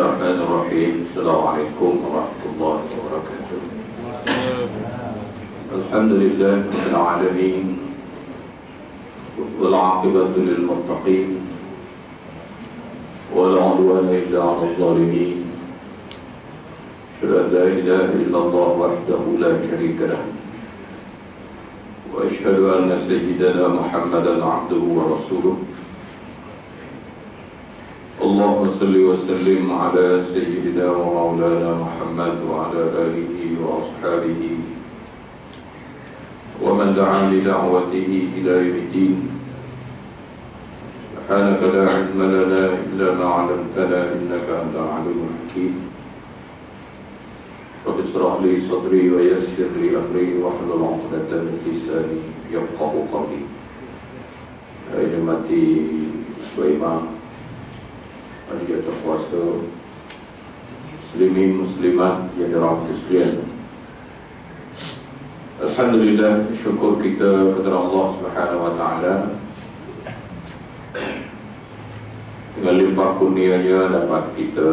Bismillahirrahmanirrahim. Assalamualaikum warahmatullahi wabarakatuh. Alhamdulillahirabbil alamin. Wal 'aqibatu lil muttaqin. Wala 'udwana illa 'alal zalimin. Asyhadu an la ilaha illallah wahdahu la syarika lah. Wa asyhadu anna sayyidana Muhammadan 'abduhu wa rasuluh. Allahumma salli wa sallim ala sayyidina wa maulana Muhammad wa ala alihi wa ashabihi wa man da'a bi da'watihi ila yaumiddin. Subhanaka la ilma lana illa ma 'allamtana innaka antal 'alimul hakim. Rabbi ishrah li sadri wa yassir li amri wahlul 'uqdatam min lisani yafqahu qawli. Hai mati wa imam Adiyat kuasa muslimin muslimat yang dirahmati sekalian. Alhamdulillah, syukur kita kepada Allah Subhanahu wa taala dengan limpah kurnianya dapat kita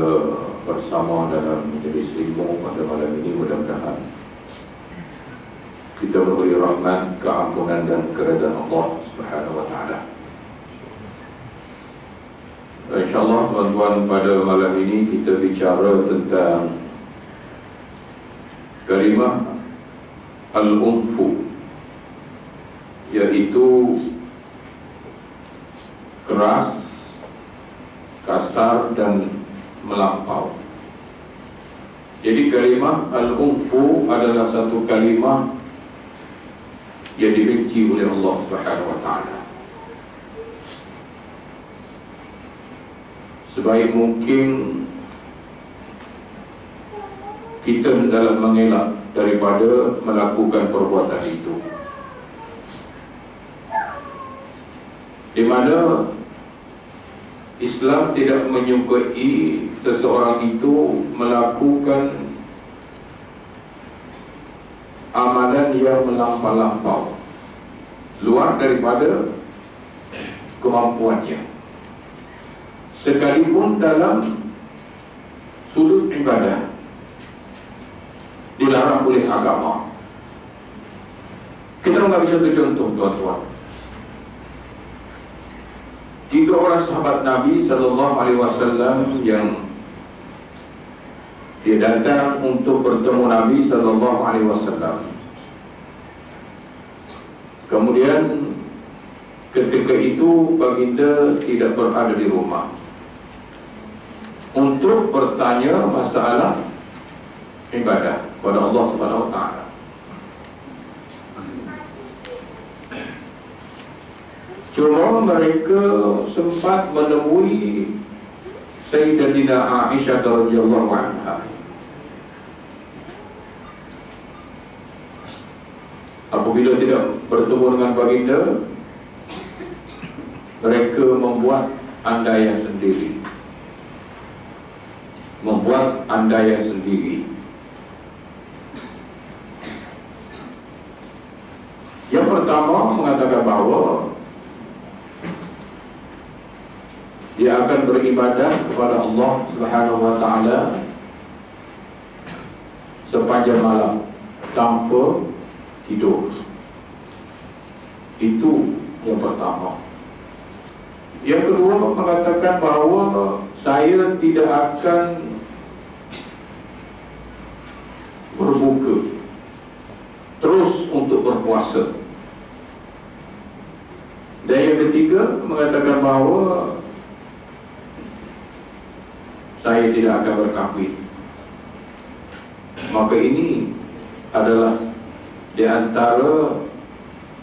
bersama dalam majlis ilmu pada malam ini. Mudah-mudahan kita memberi rahmat, keampunan dan keredaan Allah Subhanahu wa taala. InsyaAllah tuan-tuan, pada malam ini kita bicara tentang kalimah al-unfu, iaitu keras, kasar dan melampau. Jadi kalimah al-unfu adalah satu kalimah yang dibenci oleh Allah Subhanahu wa taala. Sebaik mungkin kita hendaklah mengelak daripada melakukan perbuatan itu, di mana Islam tidak menyukai seseorang itu melakukan amalan yang melampau-lampau, luar daripada kemampuannya, sekalipun dalam sudut ibadah dilarang oleh agama. Kita mengambil satu contoh, tuan-tuan. 3 orang sahabat Nabi sallallahu alaihi wasallam yang dia datang untuk bertemu Nabi sallallahu alaihi wasallam. Kemudian ketika itu baginda tidak berada di rumah untuk bertanya masalah ibadah kepada Allah Subhanahu wa taala. Cuma mereka sempat menemui Sayyidatina Aisyah radhiyallahu anha. Apabila tidak bertemu dengan baginda, mereka membuat andaian sendiri. Yang pertama mengatakan bahawa dia akan beribadah kepada Allah Subhanahu wa taala sepanjang malam tanpa tidur. Itu yang pertama. Yang kedua mengatakan bahawa saya tidak akan berbuka, terus untuk berpuasa. Dan yang ketiga mengatakan bahawa saya tidak akan berkahwin. Maka ini adalah di antara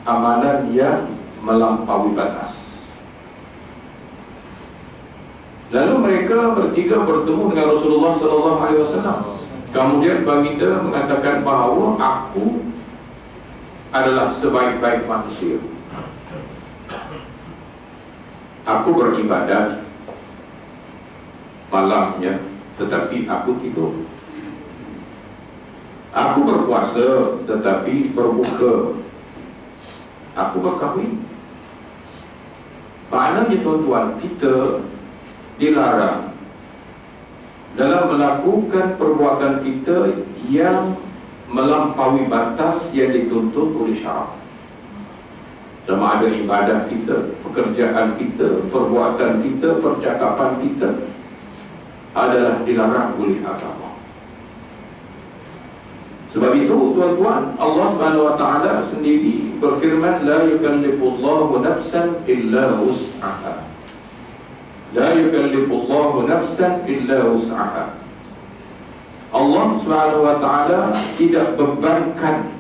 amalan yang melampaui batas. Lalu mereka bertiga bertemu dengan Rasulullah sallallahu alaihi wasallam. Kemudian baginda mengatakan bahawa aku adalah sebaik-baik manusia. Aku beribadat malamnya, tetapi aku tidur. Aku berpuasa, tetapi berbuka. Aku berkahwin. Maknanya tuan-tuan, kita dilarang dalam melakukan perbuatan kita yang melampaui batas yang dituntut oleh syarak. Sama ada ibadat kita, pekerjaan kita, perbuatan kita, percakapan kita adalah dilarang oleh agama. Sebab itu tuan-tuan, Allah Subhanahu wa taala sendiri berfirman, la yukallifullahu nafsan illa wus'aha. La yukallifullahu nafsan illa wus'aha. Allah Subhanahu wa taala tidak bebankan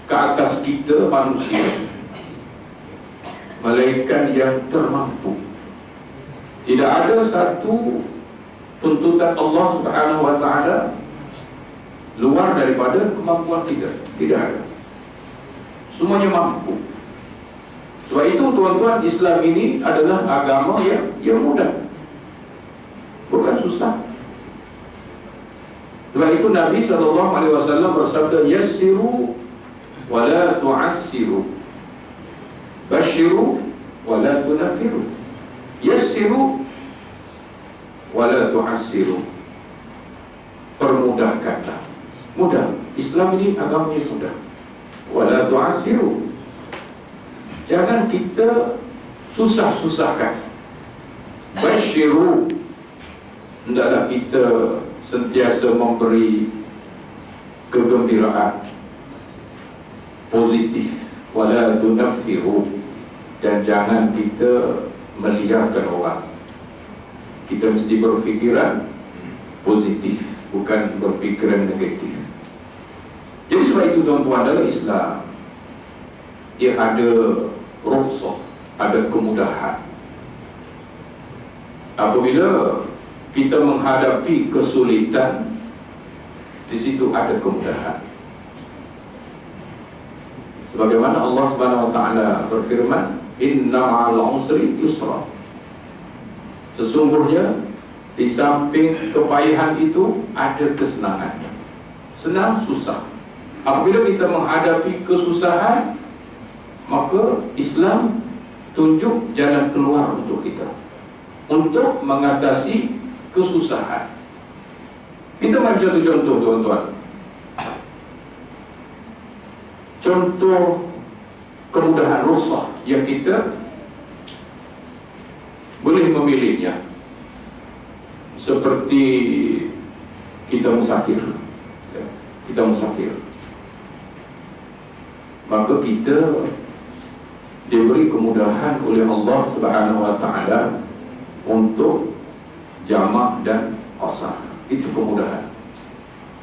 ke atas kita manusia melainkan yang termampu. Tidak ada satu tuntutan Allah Subhanahu wa taala luar daripada kemampuan kita. Tidak ada. Semuanya mampu. Sebab itu tuan-tuan, Islam ini adalah agama yang mudah, bukan susah. Sebab itu Nabi SAW bersabda, yassiru wa la tu'assiru, basyiru wa la tunaffiru. Yassiru wa la tu'assiru, permudahkanlah. Mudah. Islam ini agama yang mudah. Wa la tu'assiru, jangan kita susah-susahkan. Basyiru, hendaklah kita sentiasa memberi kegembiraan positif. Wala tunaffiru, dan jangan kita meliarkan orang. Kita mesti berfikiran positif, bukan berfikiran negatif. Jadi sebab itu tuan-tuan, dalam Islam dia ada rukhsah, ada kemudahan. Apabila kita menghadapi kesulitan, di situ ada kemudahan. Sebagaimana Allah Subhanahu wa taala berfirman, inna ma'al usri yusra. Sesungguhnya di samping kepayahan itu ada kesenangannya. Senang susah. Apabila kita menghadapi kesusahan, maka Islam tunjuk jalan keluar untuk kita, untuk mengatasi kesusahan. Kita ambil satu contoh tuan-tuan. Contoh kemudahan rukhsah yang kita boleh memilihnya. Seperti kita musafir. Kita musafir, maka kita diberi kemudahan oleh Allah Subhanahu wa taala untuk jamak dan qasar. Itu kemudahan.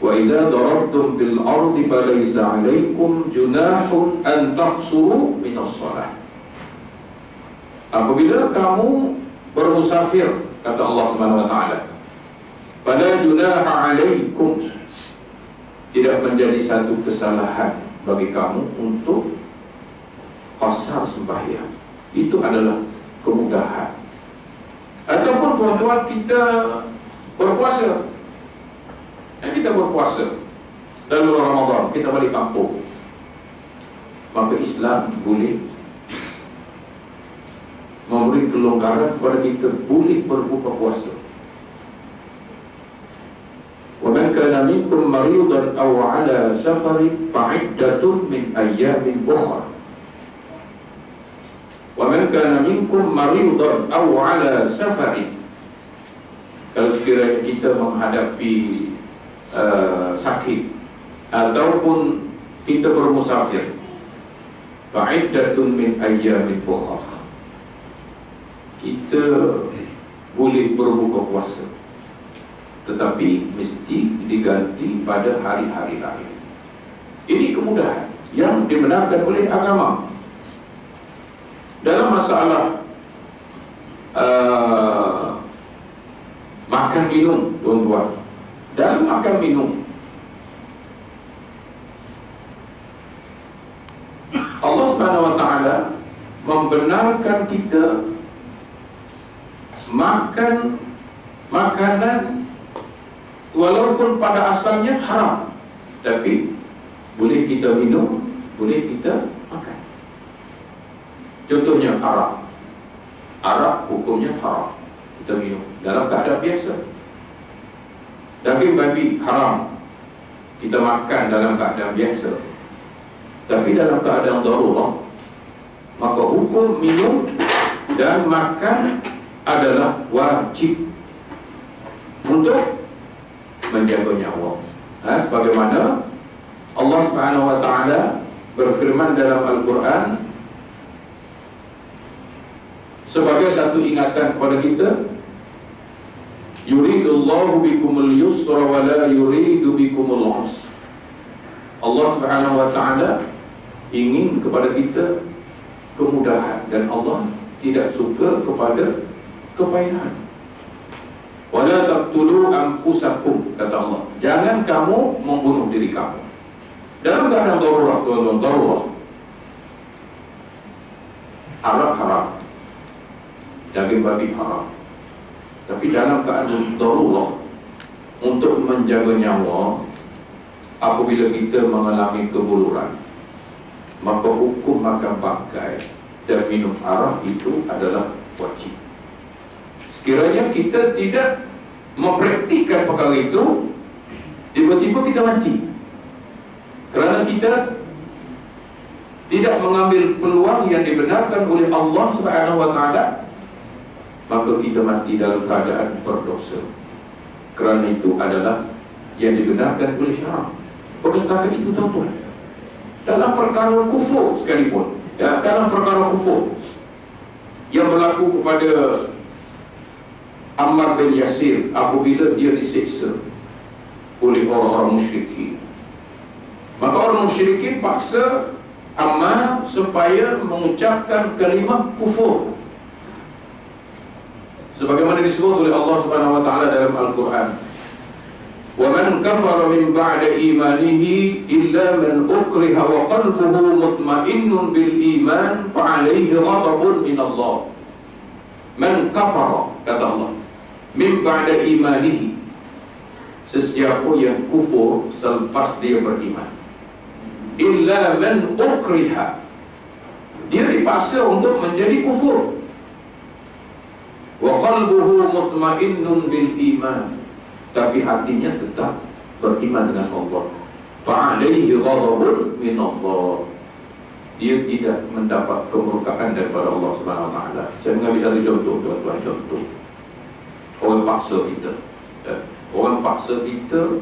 Wa idza darabtum bil ardi falaysa 'alaikum junahun an taqsuru min as-shalah. Apabila kamu bermusafir, kata Allah Subhanahu wa taala, fala junaha 'alaikum, tidak menjadi satu kesalahan bagi kamu untuk qasar sembahyang. Itu adalah kemudahan. Ataupun tuan-tuan, kita berpuasa, kita berpuasa lalu Ramadan kita balik kampung, maka Islam boleh memberi kelonggaran kepada kita, boleh berbuka puasa. Wa man kana minkum maridan aw ala safarin fa'iddatun min ayyamin ukhra. Wa man kana minkum maridan aw ala safarin, kalau sekiranya kita menghadapi sakit ataupun kita bermusafir, fa'iddatun min ayyamin ukhra, kita boleh berbuka puasa, tetapi mesti diganti pada hari-hari lain. Ini kemudahan yang dibenarkan oleh agama. Dalam masalah makan minum, tuan-tuan, dalam makan minum, Allah Subhanahu wa taala membenarkan kita makan makanan walaupun pada asalnya haram, tapi boleh kita minum, boleh kita makan. Contohnya arak. Arak hukumnya haram, kita minum dalam keadaan biasa. Daging babi haram kita makan dalam keadaan biasa, tapi dalam keadaan darurat, maka hukum minum dan makan adalah wajib untuk menjaga nyawa. Sebagaimana Allah Subhanahu wa taala berfirman dalam Al-Quran sebagai satu ingatan kepada kita, yuridullahu bikumul yusra wa la yuridu bikumul usra. Allah Subhanahu wa taala ingin kepada kita kemudahan, dan Allah tidak suka kepada kepayahan. Wala taqtulu anfusakum, kata Allah, jangan kamu membunuh diri kamu dalam keadaan darurat. Tuan-tuan, darurat haram, daging babi haram, tapi dalam keadaan darurat untuk menjaga nyawa, apabila kita mengalami kebuluran, maka hukum makan pakai dan minum arak itu adalah wajib. Sekiranya kita tidak mempraktikkan perkara itu, tiba-tiba kita mati kerana kita tidak mengambil peluang yang dibenarkan oleh Allah Subhanahu wa taala, maka kita mati dalam keadaan berdosa. Kerana itu adalah yang dibenarkan oleh syarak. Bukan setakat itu, tuan-tuan, dalam perkara kufur sekalipun, dalam perkara kufur yang berlaku kepada Ammar bin Yasir apabila dia disiksa oleh orang-orang musyrikin, maka orang musyrikin paksa Ammar supaya mengucapkan kalimah kufur, sebagaimana disebut oleh Allah Subhanahu wa taala dalam Al-Quran, wa man kafara min ba'da imanihi illa man ukriha wa qalbuhu mutmainnun bil iman fa alayhi ghadabun min Allah. Man kafara, kata Allah, min ba'da imanihi, sesiapa yang kufur selepas dia beriman, illa man ukriha, dia dipaksa untuk menjadi kufur, wa qalbuhu mutmainnun bil iman, tapi hatinya tetap beriman dengan Allah, fa alayhi ghadabun min Allah, dia tidak mendapat kemurkaan daripada Allah Subhanahu wa taala. Saya mengambil satu contoh, tuan-tuan, contoh orang paksa kita, orang paksa kita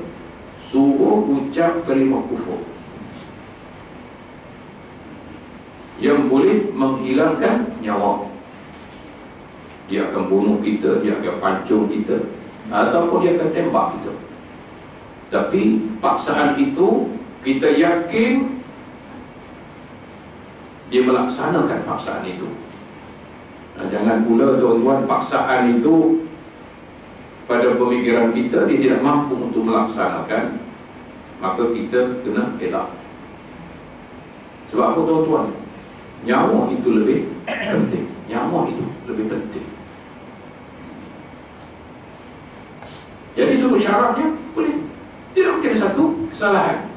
suruh ucap kalimah kufur yang boleh menghilangkan nyawa. Dia akan bunuh kita, dia akan pancung kita, ataupun dia akan tembak kita. Tapi paksaan itu kita yakin dia melaksanakan paksaan itu. Jangan pula, tuan-tuan, paksaan itu pada pemikiran kita dia tidak mampu untuk melaksanakan, maka kita kena elak. Sebab apa, tuan-tuan? Nyawa itu lebih penting. Nyawa itu lebih penting. Jadi sudut syaratnya boleh, tidak menjadi satu kesalahan.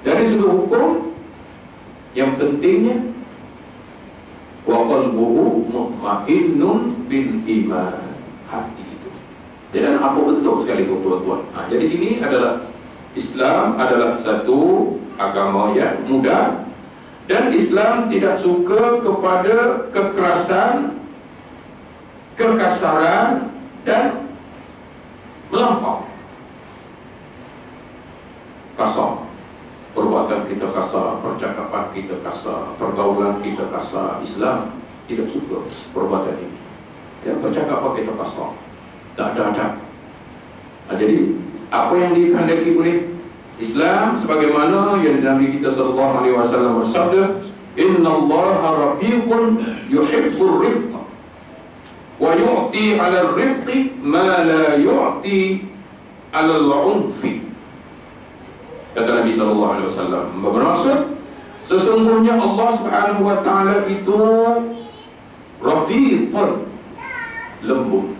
Dari sudut hukum, yang pentingnya wa qalbuhu mutmainnun bil iman, hati itu. Jadi apa bentuk sekali, tuan-tuan. Jadi ini adalah Islam adalah satu agama yang mudah, dan Islam tidak suka kepada kekerasan, kekasaran, dan melampau. Kasar, perbuatan kita kasar, percakapan kita kasar, pergaulan kita kasar. Islam tidak suka perbuatan ini. Percakapan kita kasar, tak ada adab. Jadi apa yang dikehendaki oleh Islam, sebagaimana yang Nabi kita sallallahu alaihi wasallam bersabda, innallaha rafiqun yuhibbur rifqa wa yu'ti 'ala ar-rifqi ma la yu'ti 'ala al-'unfi. Kata Nabi sallallahu alaihi wasallam, bermaksud sesungguhnya Allah Subhanahu wa taala itu rafiqun, lembut.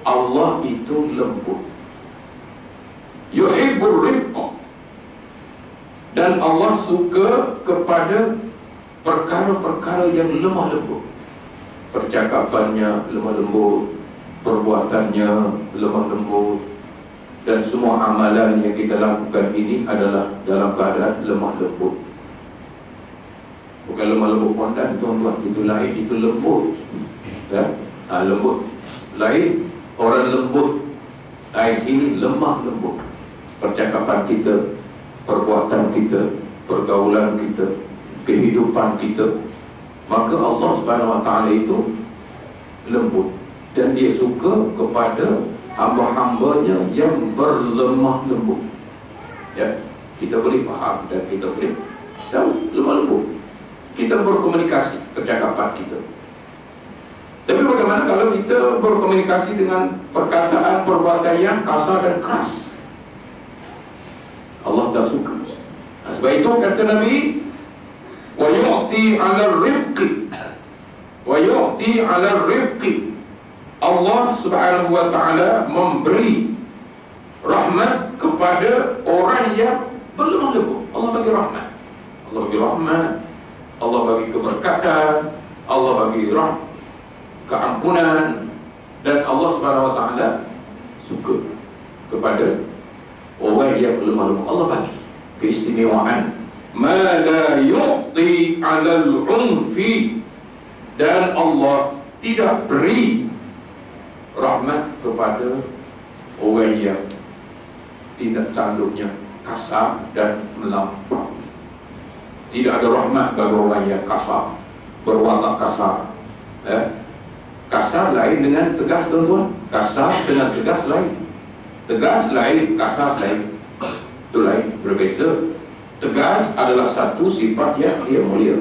Allah itu lembut. Yuhibbur rifqa, dan Allah suka kepada perkara-perkara yang lemah lembut. Percakapannya lemah lembut, perbuatannya lemah lembut, dan semua amalan yang kita lakukan ini adalah dalam keadaan lemah lembut. Bukan lemah lembut pondan, tuan-tuan, itu lain, itu lembut. Ya? Lembut lain, orang lembut lain, ini lemah lembut. Percakapan kita, perbuatan kita, pergaulan kita, kehidupan kita, maka Allah Subhanahu Wa Taala itu lembut, dan Dia suka kepada hamba-hambanya yang berlemah lembut. Ya, kita boleh faham dan kita boleh tahu lemah lembut. Kita berkomunikasi, percakapan kita. Tapi bagaimana kalau kita berkomunikasi dengan perkataan, perbuatan yang kasar dan keras? Allah tak suka. Sebab itu kata Nabi, wa yu'ti 'ala rifqi, wa yu'ti 'ala rifqi. Allah Subhanahu Wa Taala memberi rahmat kepada orang yang berlemah lembut. Allah bagi rahmat. Allah bagi rahmat, Allah bagi keberkatan, Allah bagi keampunan, dan Allah Subhanahu Wa Taala suka kepada orang yang berlemah lembut. Allah bagi keistimewaan. Ma la yu'ti 'alal 'unfi, dan Allah tidak beri rahmat kepada orang yang tidak tanduknya kasar dan melampau. Tidak ada rahmat bagi orang yang kasar, berwatak kasar. Kasar lain dengan tegas, tuan-tuan. Kasar dengan tegas lain. Tegas lain, kasar lain. Itu lain, berbeza. Tegas adalah satu sifat yang dia mulia,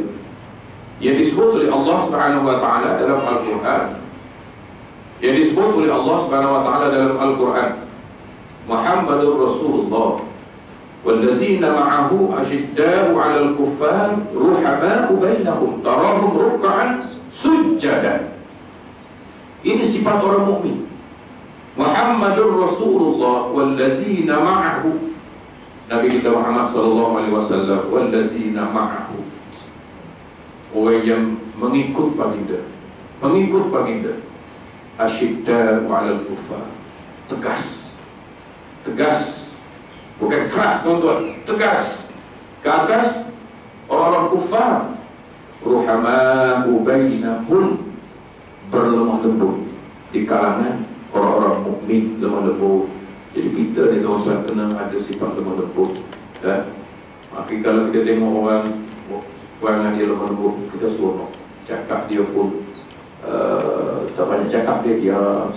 yang disebut oleh Allah Subhanahu Wa Taala dalam Al-Quran. Yang disebut oleh Allah Subhanahu Wa Taala dalam Al-Quran, Muhammadur Rasulullah wallazina ma'ahu asyidda'u 'alal kuffar ruhama'u bainahum tarahum ruk'an sujjadan. Ini sifat orang mukmin. Muhammadur Rasulullah wallazina ma'ahu, Nabi kita Muhammad sallallahu alaihi wasallam, wallazina ma'ahu, orang yang mengikut baginda, mengikut baginda. Asyidda'u 'alal kuffar, tegas. Tegas, bukan keras, tuan-tuan, tegas ke atas orang-orang kufar. Ruhama'u bainahum, berlemah lembut di kalangan orang-orang mukmin, lemah lembut. Jadi kita ni, tuan-tuan, kena ada sifat lemah lembut. Maka kalau kita tengok orang dia lemah lembut, kita seronok. Cakap dia pun tak banyak cakap, dia diam.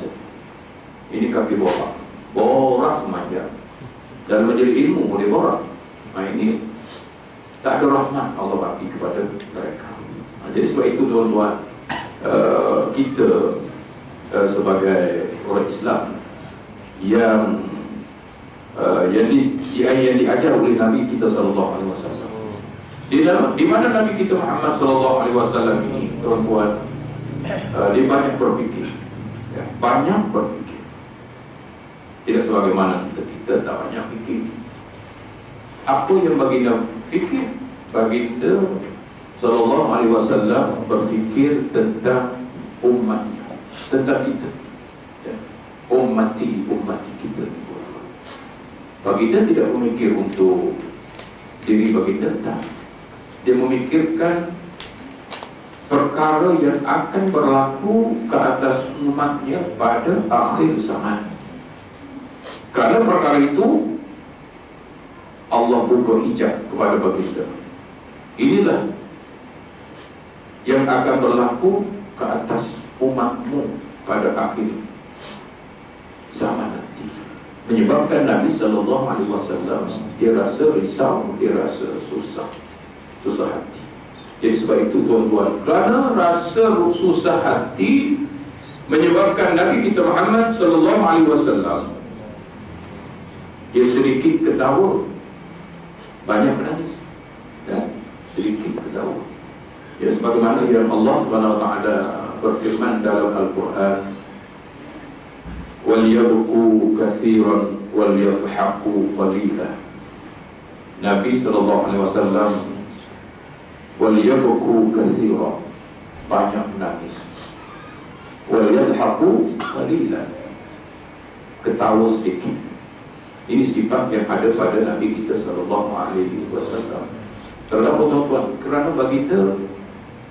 Ini kaki borak semanja. Dan menjadi ilmu boleh borak. Ini tak ada rahmat Allah bagi kepada mereka. Jadi sebab itu, tuan-tuan, kita sebagai orang Islam yang diajar oleh Nabi kita sallallahu alaihi wasallam, di mana Nabi kita Muhammad sallallahu alaihi wasallam ini, tuan-tuan, dia banyak berfikir, banyak berfikir. Tidak sebagaimana kita tak banyak fikir. Apa yang baginda fikir? Baginda sallallahu alaihi wasallam berfikir tentang umatnya, tentang kita, ummati kita. Baginda tidak memikir untuk diri baginda, tak. Dia memikirkan perkara yang akan berlaku ke atas umatnya pada akhir zaman. Kerana perkara itu Allah buka hijab kepada baginda. Inilah yang akan berlaku ke atas umatmu pada akhir zaman nanti. Menyebabkan Nabi SAW dia rasa risau, dia rasa susah hati. Jadi sebab itu, tuan-tuan, kerana rasa susah hati menyebabkan Nabi kita Muhammad SAW dia sedikit ketawa, banyak menangis, sedikit ketawa. Ya, sebagaimana yang Allah Subhanahu Wa Taala berfirman dalam Al-Quran, wal yabku katsiran wal yadhaku qalila. Nabi sallallahu alaihi wasallam, wal yabku katsiran, banyak menangis, wal yadhaku qalila, ketawa sedikit. Ini sifat yang ada pada Nabi kita sallallahu alaihi wasallam. Terdapat tuan-tuan, kerana baginda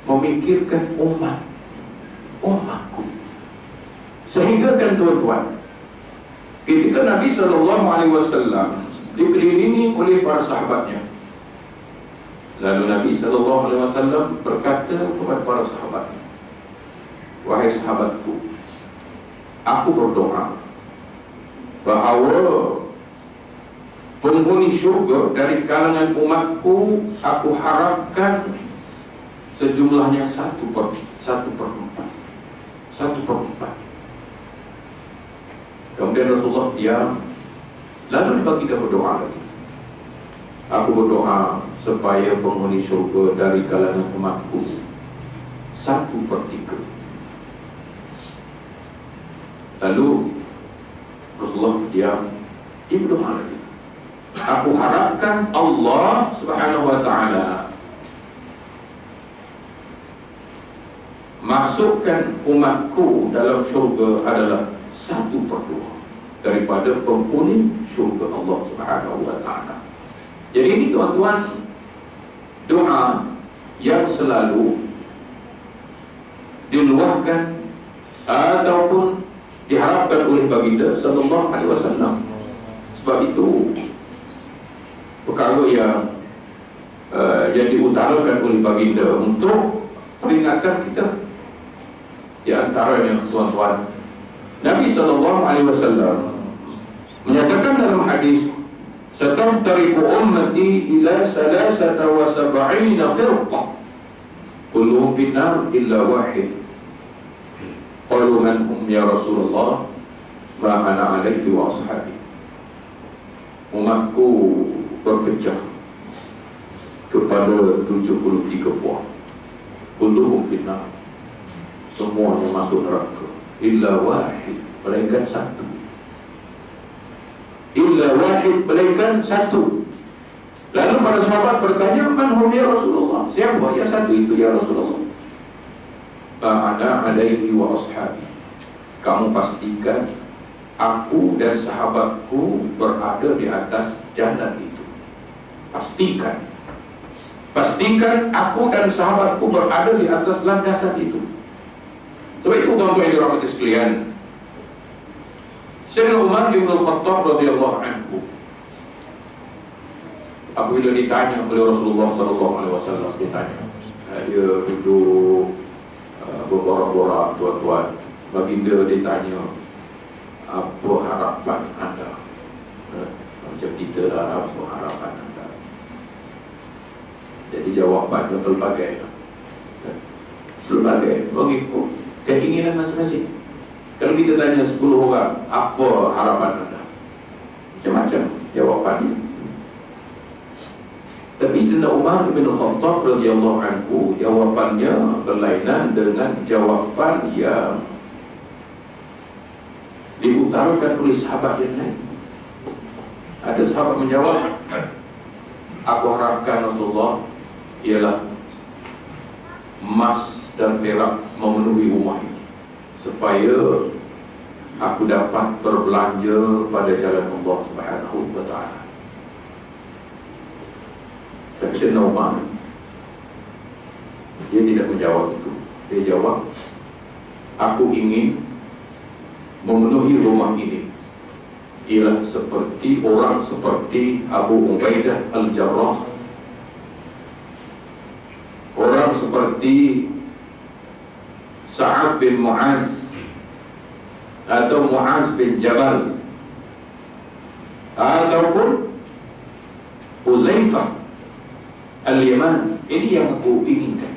memikirkan umatku. Sehingga kan tuan-tuan, ketika Nabi sallallahu alaihi wasallam dikelilingi oleh para sahabatnya, lalu Nabi sallallahu alaihi wasallam berkata kepada para sahabatnya, wahai sahabatku, aku berdoa bahawa penghuni syurga dari kalangan umatku, aku harapkan sejumlahnya 1/4. Kemudian Rasulullah diam. Lalu baginda berdoa lagi, aku berdoa supaya penghuni syurga dari kalangan umatku 1/3. Lalu Rasulullah diam. Dia berdoa lagi, aku harapkan Allah Subhanahu wa ta'ala masukkan umatku dalam syurga adalah 1/2 daripada penghuni syurga Allah Subhanahu wa ta'ala. Jadi ini tuan-tuan, doa yang selalu diluahkan ataupun diharapkan oleh baginda sallallahu alaihi wasallam. Sebab itu perkara yang diutarakan oleh baginda untuk peringatan kita. Di antaranya tuan-tuan, Nabi sallallahu alaihi wasallam menyatakan dalam hadis, "Sataftariqu ummati ila 73 firqah, kulluhum finnar illa wahid." Qalu man hum ya Rasulullah? Ma ana alaihi wa ashabi. Umatku berpecah kepada 73 puak. Kulluhum finnar, semuanya masuk neraka, illa wahid, melainkan satu. Illa wahid, melainkan satu. Lalu para sahabat bertanya, man hum ya Rasulullah? Siapa yang satu itu ya Rasulullah? Ma'ana alaihi wa ashabi. Kamu pastikan aku dan sahabatku berada di atas jalan itu. Pastikan. Pastikan aku dan sahabatku berada di atas landasan itu. Sebab itu tuan-tuan yang dirahmati sekalian, Sayyidina Umar bin Khattab radhiyallahu anhu, apabila ditanya oleh Rasulullah sallallahu alaihi wasallam, dia duduk berborak-borak, tuan-tuan, baginda ditanya, apa harapan anda? Macam kita lah, apa harapan anda? Jadi jawapannya pelbagai mengikut keinginan masing-masing. Kalau kita tanya 10 orang, apa harapan anda? Macam-macam jawapannya. Tapi Sayyidina Umar bin Khattab radhiyallahu anhu, jawapannya berlainan dengan jawapan yang diutarakan oleh sahabat yang lain. Ada sahabat menjawab, aku harapkan Rasulullah ialah emas dan perak memenuhi rumah ini, supaya aku dapat berbelanja pada jalan Allah Subhanahu wa ta'ala. Tapi Sayyidina Umar, dia tidak menjawab itu. Dia jawab, aku ingin memenuhi rumah ini ialah seperti orang seperti Abu Ubaidah Al-Jarrah, orang seperti Sa'ad bin Mu'az atau Mu'az bin Jabal, ataupun Uzaifah Al-Yaman. Ini yang aku inginkan.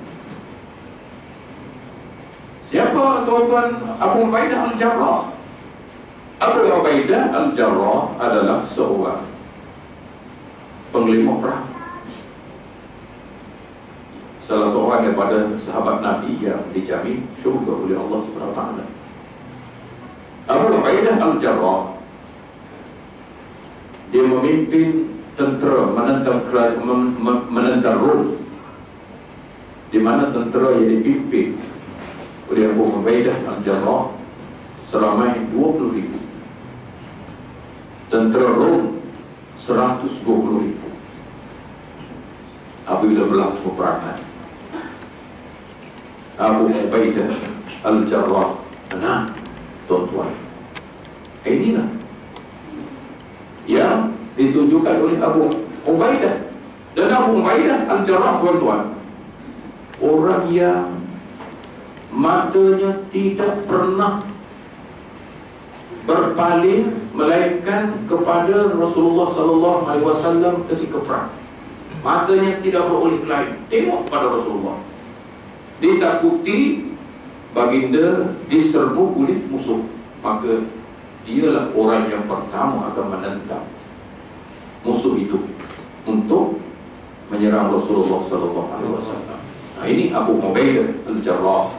Siapa tuan-tuan Abu Ubaidah Al-Jarrah? Abu Ubaidah Al-Jarrah adalah seorang panglima perang, salah seorang daripada sahabat Nabi yang dijamin syurga oleh Allah Subhanahu wa ta'ala. Abu Ubaidah Al-Jarrah, dia memimpin tentera menentang Rom, di mana tentera yang dipimpin oleh Abu Ubaidah Al-Jarrah seramai 20,000. tentera Rom 120.000 apabila berlaku peperangan. Abu Ubaidah Al-Jarrah, nah tuan-tuan, inilah yang ditunjukkan oleh Abu Ubaidah. Dan Abu Ubaidah Al-Jarrah, tuan-tuan, orang yang matanya tidak pernah berpaling melainkan kepada Rasulullah sallallahu alaihi wasallam ketika perang. Matanya tidak beroleh ke lain, tengok pada Rasulullah. Ditakuti baginda diserbu oleh musuh, maka dialah orang yang pertama akan menentang musuh itu untuk menyerang Rasulullah sallallahu alaihi wasallam. Nah, ini Abu Ubaidah Al-Jarrah.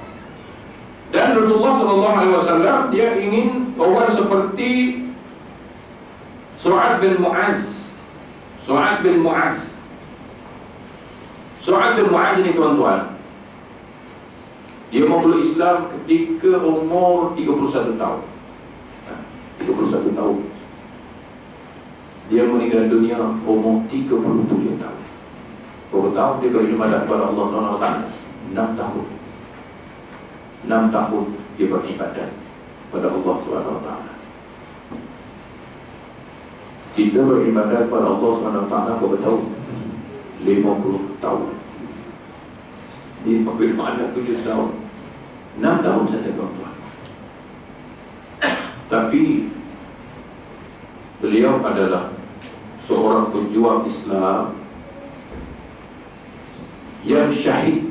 Dan Rasulullah sallallahu alaihi wasallam dia ingin orang seperti Su'ad bin Mu'az. Su'ad bin Mu'az. Su'ad bin Mu'az ini, tuan-tuan, dia memeluk Islam ketika umur 31 tahun. 31 tahun. Dia meninggal dunia umur 37 tahun. Berapa tahun dia beribadah kepada Allah SWT? 6 tahun. 6 tahun dia beribadah kepada Allah SWT. Kita beribadah kepada Allah SWT berapa tahun? 50 tahun. Dia bagaimana 7 tahun, 6 tahun saja, tuan-tuan. Tapi beliau adalah seorang pejuang Islam yang syahid.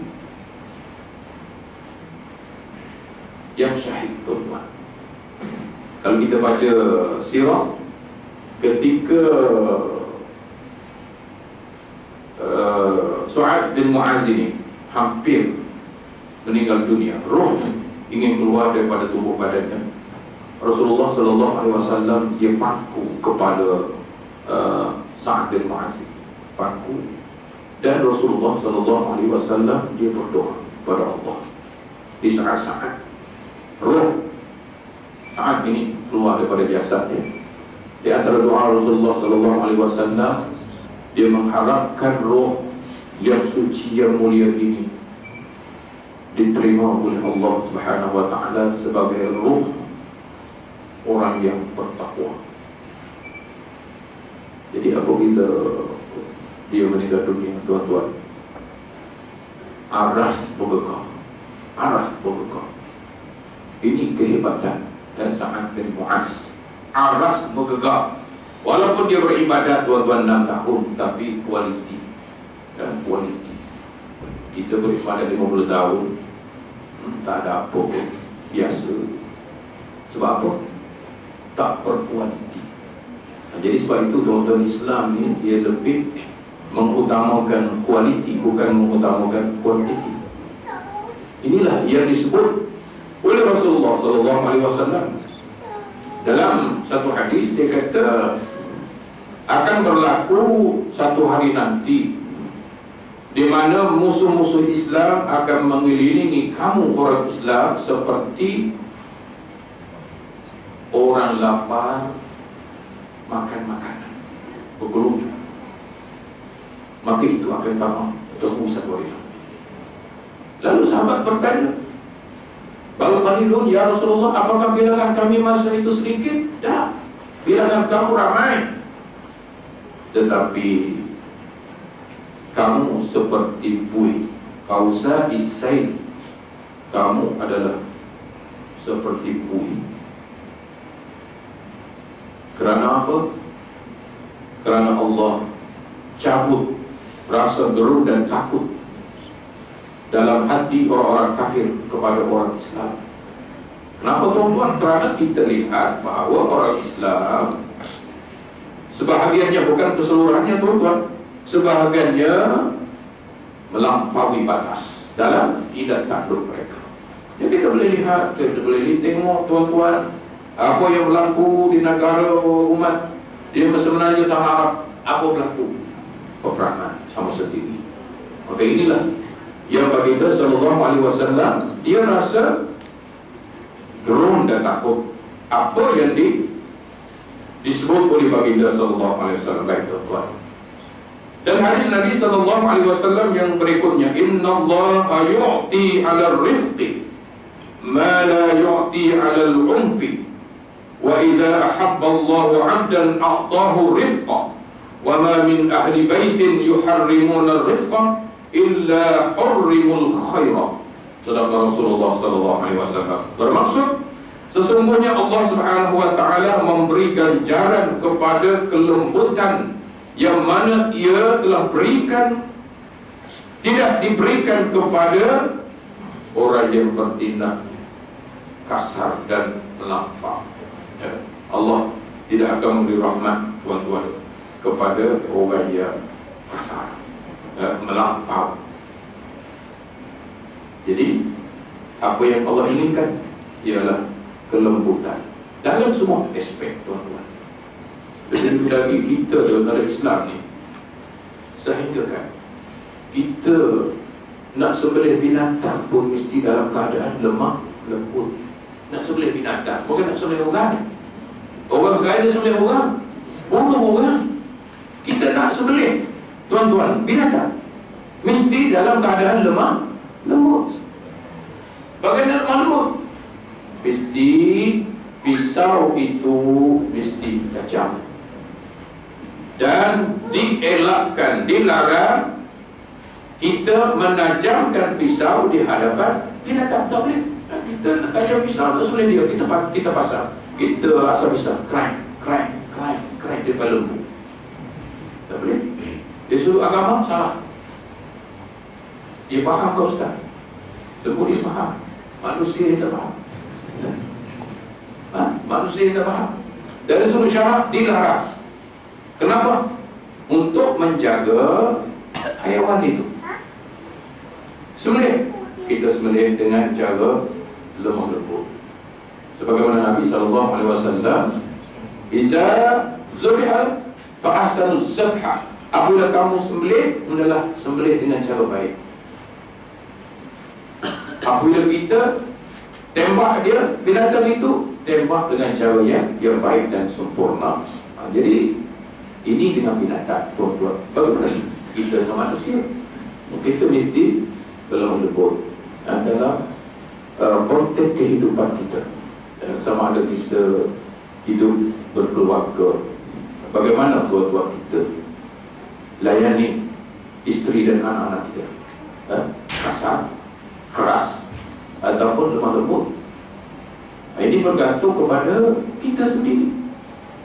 Yang syahid, tuan-tuan. Kalau kita baca sirah, ketika Su'ad bin Mu'az ini hampir meninggal dunia, roh ingin keluar daripada tubuh badannya, Rasulullah sallallahu alaihi wasallam dia paku kepala Sa'ad bin Mu'az, paku, dan Rasulullah sallallahu alaihi wasallam dia berdoa kepada Allah. Di saat-saat roh Sa'ad ini keluar daripada jasadnya, di antara doa Rasulullah sallallahu alaihi wasallam, dia mengharapkan roh yang suci, yang mulia ini diterima oleh Allah Subhanahu wa taala sebagai roh orang yang bertakwa. Jadi apabila dia meninggal dunia, tuan-tuan, aras bergegar. Aras bergegar. Ini kehebatan dan Sa'ad bin Mu'az. Aras bergegar. Walaupun dia beribadat, tuan-tuan, 6 tahun, tapi kualiti. Dan kualiti. Kita beribadat 50 tahun, tak ada apa pun, biasa. Sebab apa? Tak berkualiti. Nah, jadi sebab itu, tuan-tuan, Islam ni dia lebih mengutamakan kualiti, bukan mengutamakan kuantiti. Inilah yang disebut oleh Rasulullah sallallahu alaihi wasallam dalam satu hadis. Dia kata akan berlaku satu hari nanti di mana musuh-musuh Islam akan mengelilingi kamu orang Islam seperti orang lapar makan makanan bergelunjung. Maka itu akan kamu ketemu satu hari nanti. Lalu sahabat bertanya, bal qalilun ya Rasulullah, apakah bilangan kami masa itu sedikit? Dah, bilangan kamu ramai, tetapi kamu seperti buih, kausa isail, kamu adalah seperti buih. Kerana apa? Kerana Allah cabut rasa gerun dan takut dalam hati orang-orang kafir kepada orang Islam. Kenapa, tuan-tuan? Kerana kita lihat bahawa orang Islam sebahagiannya, bukan keseluruhannya, tuan-tuan, sebahagiannya melampaui batas dalam tindak tanduk mereka. Jadi kita boleh lihat, kita boleh tengok, tuan-tuan, apa yang berlaku di negara umat di sebenarnya tanah Arab. Apa berlaku? Peperangan sama sendiri. Maka inilah yang baginda sallallahu alaihi wasallam dia rasa gerun dan takut. Apa yang disebut oleh baginda sallallahu alaihi wasallam. Baik tuan. Dan hadis Nabi sallallahu alaihi wasallam yang berikutnya, innallaha yu'ti 'alal rifqi ma la yu'ti 'alal 'unfi wa idza ahabba Allahu 'abdan a'tahu rifqa wa ma min ahli baitin yuharrimuna ar-rifqa illa hurrimul khaira. Sedangkan Rasulullah sallallahu alaihi wasallam bermaksud, sesungguhnya Allah Subhanahu wa taala memberi ganjaran kepada kelembutan yang mana ia telah berikan, tidak diberikan kepada orang yang bertindak kasar dan melampau. Ya. Allah tidak akan memberi rahmat, tuan-tuan, kepada orang yang kasar, melampau. Jadi apa yang Allah inginkan ialah kelembutan dalam semua aspek, tuan-tuan. Jadi lagi kita dalam Islam ni, sehingga kan kita nak sembelih binatang pun mesti dalam keadaan lemah lembut. Nak sembelih binatang, bukan nak sembelih orang. Orang sekarang dia sembelih orang, bunuh orang. Kita nak sembelih, tuan-tuan, binatang, mesti dalam keadaan lemah lembut. Bagaimana lemah lembut? Mesti pisau itu mesti tajam, dan dielakkan, dilarang kita menajamkan pisau di hadapan binatang. Tak boleh. Kita nak tajam pisau, tak boleh dia. Kita pasang, kita asal pisau, crank di depan lembu. Tak boleh. Dia suruh agama salah. Dia faham ke Ustaz? Lembu dia faham, manusia dia tak faham. Manusia dia tak faham. Dari sudut syarak dilarang. Kenapa? Untuk menjaga haiwan itu. Sembelih, kita sembelih dengan cara lemah lembut. Sebagaimana Nabi SAW, iza zubihal fa'astanu zabha, apabila kamu sembelih, hendaklah sembelih dengan cara baik. Apabila kita tembak dia, binatang itu, tembak dengan cara yang baik dan sempurna. Jadi ini dengan binatang, tuan-tuan. Bagaimana kita dengan manusia? Kita mesti lemah lembut dalam konteks kehidupan kita. Sama ada kita hidup berkeluarga, bagaimana tuan-tuan kita layani isteri dan anak-anak kita, kasar, keras, ataupun lemah lembut. Ini bergantung kepada kita sendiri.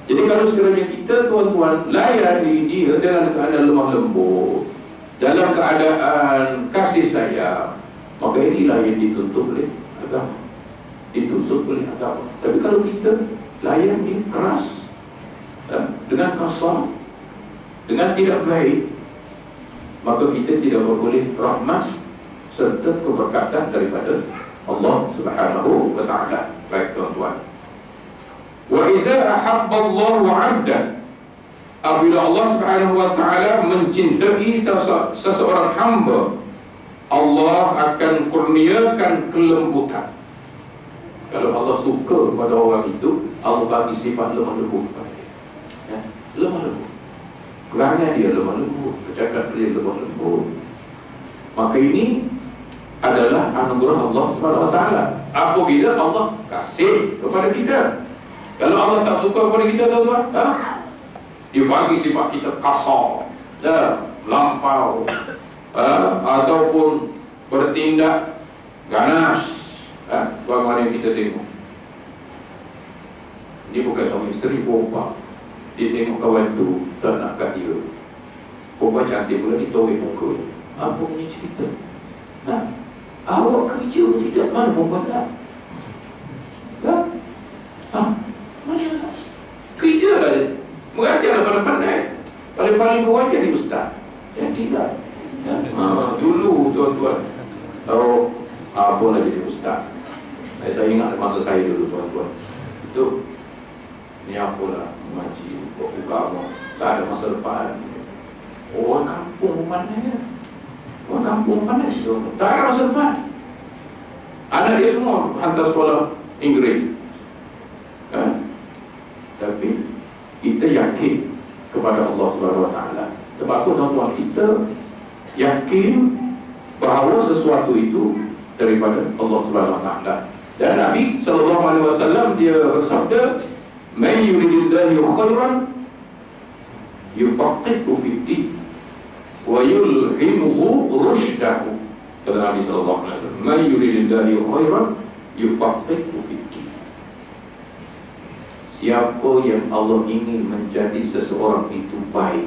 Jadi kalau sekiranya kita, tuan-tuan, layani dia dengan keadaan lemah lembut, dalam keadaan kasih sayang, maka inilah yang dituntut oleh agama. Dituntut oleh agama. Tapi kalau kita layan dia keras, dengan kasar, dengan tidak baik, maka kita tidak berboleh rahmat serta keberkatan daripada Allah Subhanahu wa ta'ala. Baik tuan-tuan. Wa iza ahabba Allahu 'abdan, apabila Allah Subhanahu wa ta'ala mencintai seseorang hamba, Allah akan kurniakan kelembutan. Kalau Allah suka kepada orang itu, Allah bagi sifat lemah lembut kepada dia. Lemah lembut. Perangai dia lemah lembut, percakapan dia lemah lembut. Maka ini adalah anugerah Allah Subhanahu wa ta'ala. Apabila Allah kasih kepada kita. Kalau Allah tak suka kepada kita, tuan-tuan, dia bagi sifat kita kasar, melampau, ataupun bertindak ganas, sebagaimana yang kita tengok. Dia bukan suami isteri, perempuan. Dia tengok kawan tu, tak nak kat dia. Perempuan cantik pula ditorek muka. Apa punya cerita? Awak kerja pun tidak, mana perempuan tak? Mana tak? Kerja lah. Mengajarlah pandai-pandai. Paling-paling kurang jadi ustaz. Jadilah. Dulu tuan-tuan, tahu apa nak jadi ustaz. Saya ingat masa saya dulu, tuan-tuan. Itu ni apalah, mengaji, buka agama, tak ada masa depan. Orang kampung pandai. Orang kampung pandai, tak ada masa depan. Anak dia semua hantar sekolah Inggeris. Tapi tauhid kepada Allah Subhanahu Wa Taala. Sebab itu tuan-tuan, kita yakin bahawa sesuatu itu daripada Allah Subhanahu Wa Taala. Dan Nabi sallallahu alaihi wasallam dia bersabda, "Man yuridillahu khairan yufaqihu fid din wa yulhimuhu rusydahu." Kata Nabi sallallahu alaihi wasallam, "Man yuridillahu khairan yufaqihu fid din." Siapa yang Allah ingin menjadi seseorang itu baik,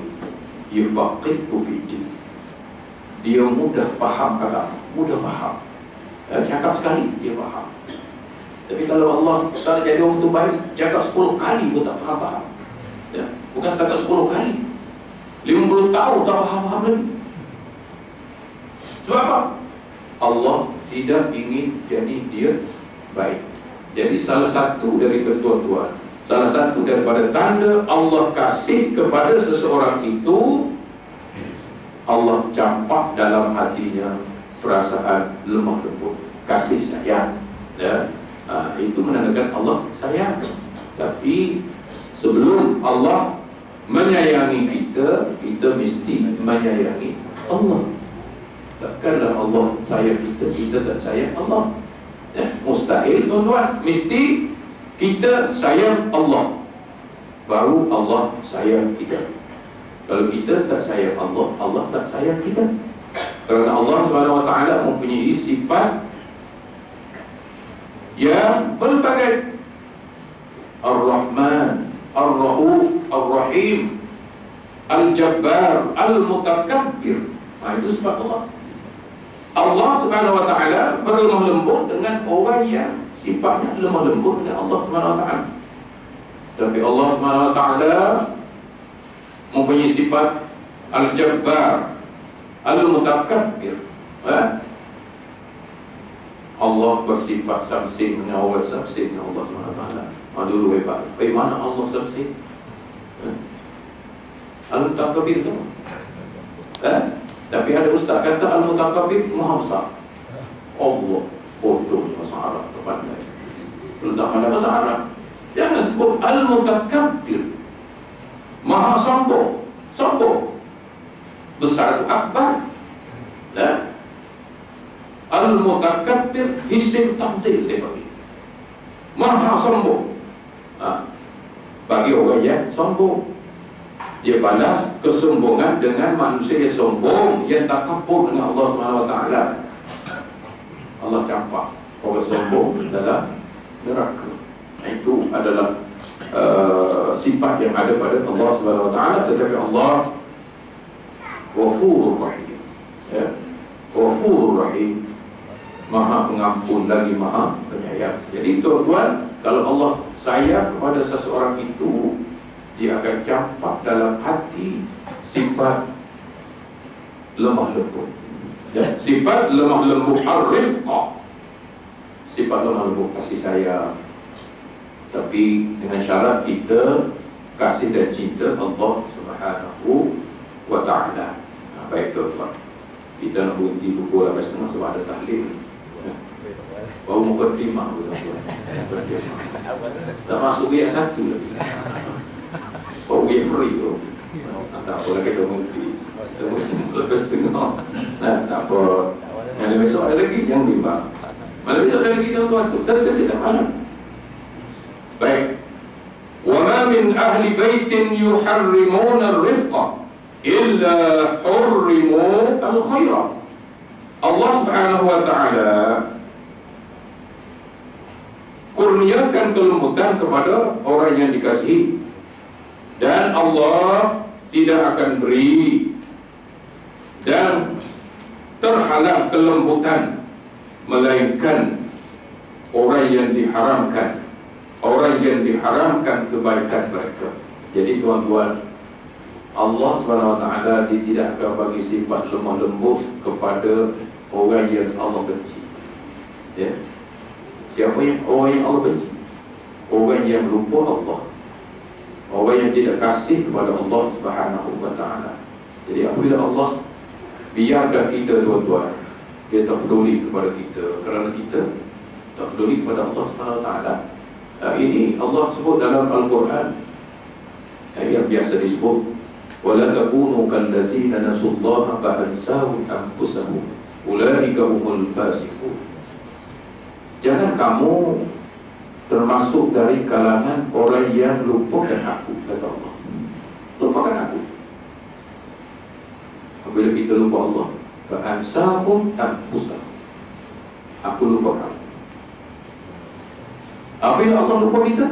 yufaqihu fid din, dia mudah faham agama, mudah faham. Cakap sekali dia faham. Tapi kalau Allah tak jadi orang itu baik, cakap 10 kali pun tak faham. Ya, bukan setakat 10 kali, 50 tahun tak faham lagi. Sebab apa? Allah tidak ingin jadi dia baik. Jadi salah satu dari ketua-tuan, salah satu daripada tanda Allah kasih kepada seseorang itu, Allah campak dalam hatinya perasaan lemah lembut, kasih sayang. Ya, itu menandakan Allah sayang. Tapi sebelum Allah menyayangi kita, kita mesti menyayangi Allah. Takkanlah Allah sayang kita, kita tak sayang Allah. Ya, mustahil tuan-tuan. Mesti kita sayang Allah, baru Allah sayang kita. Kalau kita tak sayang Allah, Allah tak sayang kita. Kerana Allah Subhanahu Wa Taala mempunyai sifat yang pelbagai. Ar-Rahman, Ar-Rauf, Ar-Rahim, Al-Jabbar, Al-Mutakabbir. Itu sifat Allah. Allah Subhanahu Wa Taala berlemah lembut dengan orang yang sifatnya lemah lembut dengan Allah Subhanahu Wa Taala. Tapi Allah Subhanahu Wa Taala mempunyai sifat Al-Jabbar, Al-Mutakabbir. Allah bersifat samsing dengan orang samsing dengan Allah SWT. Dulu hebat. Bagaimana Allah samsing? Al-Mutakabbir tu. Tapi ada ustaz kata Al-Mutakabbir Maha Besar. Allah bodohnya bahasa Arab terpandai. Letak pada bahasa Arab. Jangan sebut Al-Mutakabbir, Maha sombong. Sombong. Besar itu akbar. Al-Mutakabbir isim tamthil dia bagi. Maha sombong. Bagi orang yang sombong, dia balas kesombongan dengan manusia yang sombong, yang takabur dengan Allah Subhanahu Wa Taala. Allah campak orang sombong dalam neraka. Itu adalah sifat yang ada pada Allah Subhanahu Wa Taala. Tetapi Allah Ghafurur Rahim. Ya, Ghafurur Rahim, Maha Pengampun lagi Maha Penyayang. Jadi tuan-tuan, kalau Allah sayang kepada seseorang itu, dia akan campak dalam hati sifat lemah lembut. Ya, sifat lemah lembut ar-rifqa, sifat lemah lembut kasih sayang. Tapi dengan syarat kita kasih dan cinta Allah Subhanahu Wa Taala. Baik tuan-tuan, kita nak berhenti pukul 8.30 sebab ada tahlil. Baru mukadimah tuan-tuan. Tak masuk ayat 1 lagi. Baru ayat free tu. Tak apa lagi kita berhenti. Kita berhenti 8.30. Tak apa. Malam besok ada lagi, jangan bimbang. Malam besok ada lagi tuan-tuan tu. Kita tak malam. Baik. Wa ma min ahli baitin yuharrimuna ar-rifqa illa hurrimu al-khaira. Allah Subhanahu Wa Taala kurniakan kelembutan kepada orang yang dikasihi, dan Allah tidak akan beri dan terhalang kelembutan melainkan orang yang diharamkan, orang yang diharamkan kebaikan mereka. Jadi tuan-tuan, Allah Subhanahu Wa Taala dia tidak akan bagi sifat lemah lembut kepada orang yang Allah benci. Ya. Siapa yang orang yang Allah benci? Orang yang lupa Allah, orang yang tidak kasih kepada Allah Subhanahu Wa Taala. Jadi apabila Allah biarkan kita tuan-tuan, dia tak peduli kepada kita kerana kita tak peduli kepada Allah Subhanahu Wa Taala. Ini Allah sebut dalam Al-Quran. yang biasa disebut wala takunu kallazina nasullaha fa'ansahum anfusahum ulaika humul fasiqun. Jangan kamu termasuk dari kalangan orang yang lupakan aku, kata Allah. Lupakan aku. Apabila kita lupa Allah, fa'ansahum anfusahum, aku lupa kamu. Apabila Allah lupa kita,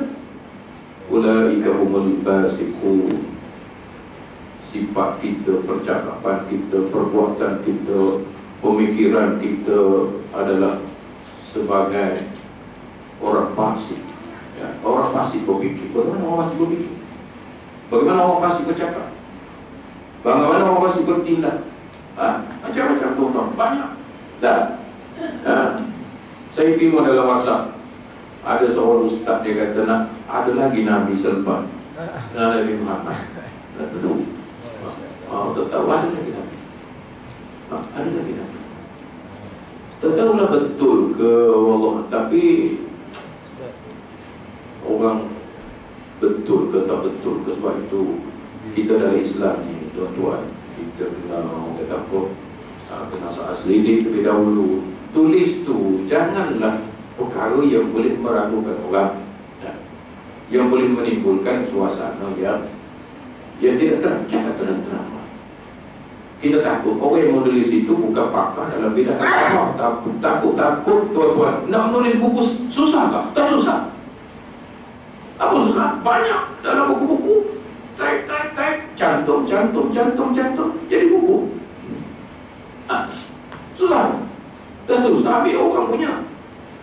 ulaika humul fasiqun, sifat kita, percakapan kita, perbuatan kita, pemikiran kita adalah sebagai orang fasik. Ya, orang fasik berfikir. Bagaimana orang fasik berfikir? Bagaimana orang fasik bercakap? Bagaimana orang fasik bertindak? Macam-macam tuan-tuan, banyak. Dan saya tengok dalam WhatsApp, ada seorang ustaz dia kata nak ada lagi Nabi selepas Nabi Muhammad. Tak tahu. Tak tahu ada lagi Nabi. Ada lagi Nabi. Tak tahulah betul ke Allah, tapi orang betul ke tak betul ke, sebab itu kita dari Islam ni tuan-tuan, kita kena kata apa, kena aslidik terlebih dahulu. Tulis tu janganlah perkara yang boleh meragukan orang, yang boleh menimbulkan suasana yang tidak terang, jangan terang-terang. Kita takut orang yang menulis itu bukan pakar dalam bidang agama. Takut tuan-tuan. Nak menulis buku susah tak? Tak susah. Apa susah? Banyak dalam buku-buku. Type, cantum. Jadi buku. Susah. Tak susah, ambil orang punya.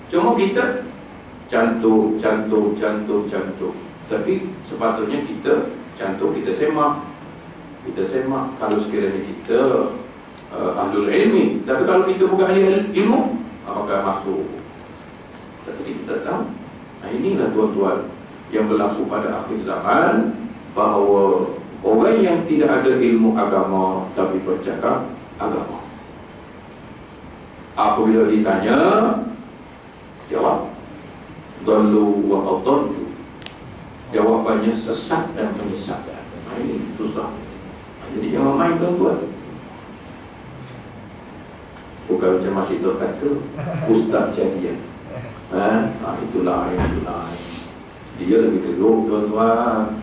Cuma kita cantum. Tapi sepatutnya kita cantum, kita semak. Kalau sekiranya kita ahlul ilmi. Tapi kalau kita bukan ahli ilmu, apakah masuk? Tapi kita tahu. Inilah tuan-tuan yang berlaku pada akhir zaman, bahawa orang yang tidak ada ilmu agama tapi bercakap agama, apabila ditanya, jawab dhallu wa adallu. Jawabannya sesat dan menyesatkan. Ini susah. Jadi jangan main tuan-tuan. Bukan macam Masjid Tur kata ustaz jadian. Itulah. Dia lagi teruk tuan-tuan.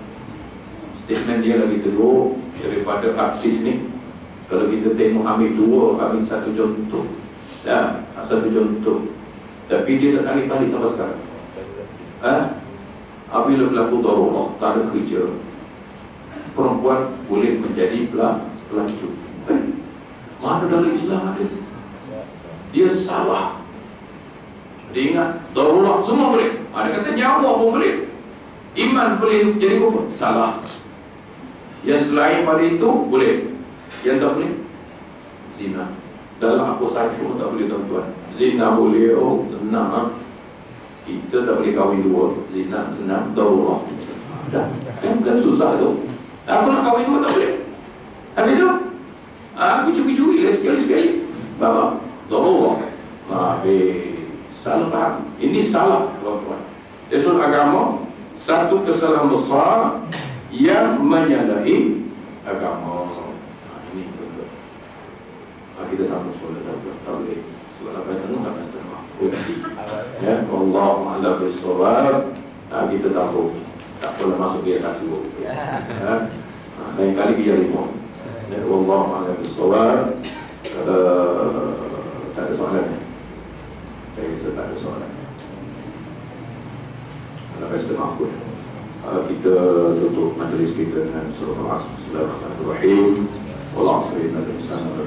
Statement dia lagi teruk daripada artis ni. Kalau kita tengok ambil satu contoh. Satu contoh. Tapi dia tak tarik balik sampai sekarang. Apabila berlaku darurat, tak ada kerja, perempuan boleh menjadi pelacur. Mana dalam Islam ada? Dia salah. Dia ingat darurat semua boleh. Ada kata nyawa pun boleh. Iman boleh jadi kufur. Salah. Yang selain pada itu boleh. Yang tak boleh, zina. Dalam apa sahaja pun tak boleh tuan-tuan. Zina boleh, tenang. Kita tak boleh kahwin dua. Zina, tenang, darurat. Kan susah tu. Aku nak kahwin dua tak boleh. Habis tu aku curi-curi lah sekali-sekali. Bapa, darurat. Salah faham. Ini salah tuan-tuan. Dari sudut agama, satu kesalahan besar yang menyalahi agama. Ini tuan-tuan. Kita sambung sekolah tak boleh. Sebab lepas tengah tak lepas tengah. Ya, Wallahu a'lam bissawab. Kita sambung. Tak boleh masuk dia satu. Lain kali dia lima. Wallahu a'lam bissawab. Tak ada soalan. Saya rasa tak ada soalan. Lepas setengah pun kita tutup majlis kita dengan surah Al-Asr. Bismillahirrahmanirrahim. Wallahu a'lam bishawab.